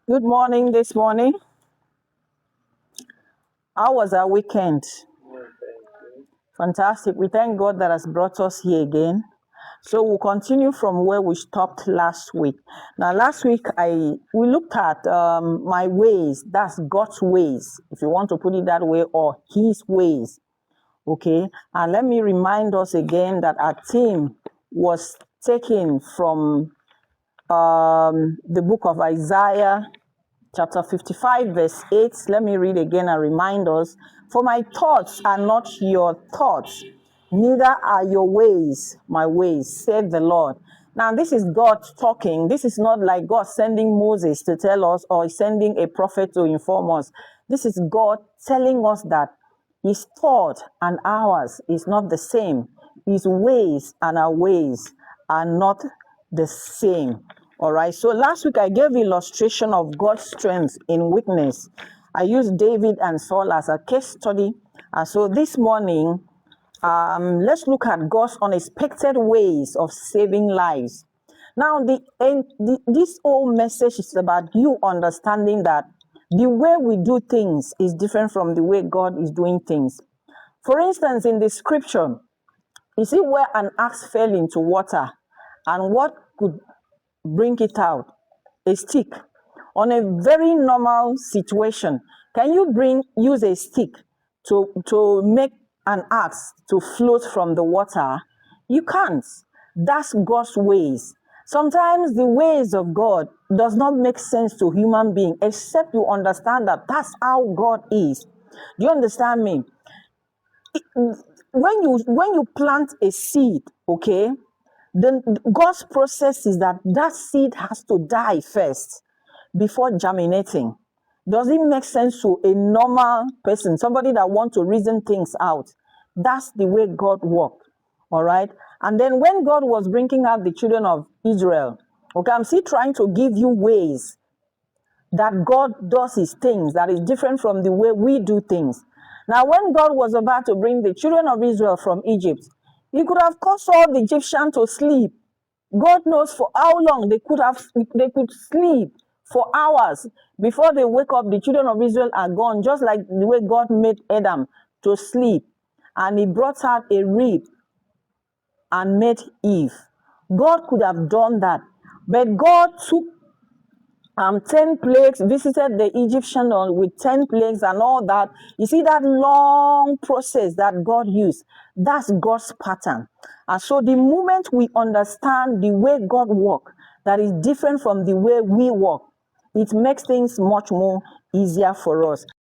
Good morning this morning. How was our weekend? Fantastic. We thank God that has brought us here again. So we'll continue from where we stopped last week. Now, last week we looked at my ways. That's God's ways, if you want to put it that way, or His ways. Okay. And let me remind us again that our theme was taken from the book of Isaiah, chapter 55, verse 8. Let me read again and remind us. For my thoughts are not your thoughts, neither are your ways my ways, said the Lord. Now, this is God talking. This is not like God sending Moses to tell us or sending a prophet to inform us. This is God telling us that His thought and ours is not the same. His ways and our ways are not the same. All right. So last week I gave illustration of God's strength in weakness. I used David and Saul as a case study. And so this morning, let's look at God's unexpected ways of saving lives. Now, this whole message is about you understanding that the way we do things is different from the way God is doing things. For instance, in the scripture, you see where an axe fell into water, and what could bring it out? A stick. On a very normal situation, can you use a stick to make an axe to float from the water? You can't. That's God's ways. Sometimes the ways of God does not make sense to human being, except you understand that that's how God is. Do you understand me? When you plant a seed, okay, then God's process is that seed has to die first before germinating. Does it make sense to a normal person, somebody that wants to reason things out? That's the way God worked. All right. And then when God was bringing out the children of Israel, okay, I'm still trying to give you ways that God does His things that is different from the way we do things. Now, when God was about to bring the children of Israel from Egypt, He could have caused all the Egyptians to sleep. God knows for how long they could sleep for hours before they wake up. The children of Israel are gone, just like the way God made Adam to sleep, and He brought out a rib and made Eve. God could have done that, but God took 10 plagues, visited the Egyptian with 10 plagues and all that. You see that long process that God used, that's God's pattern. And so the moment we understand the way God works, that is different from the way we work, it makes things much more easier for us.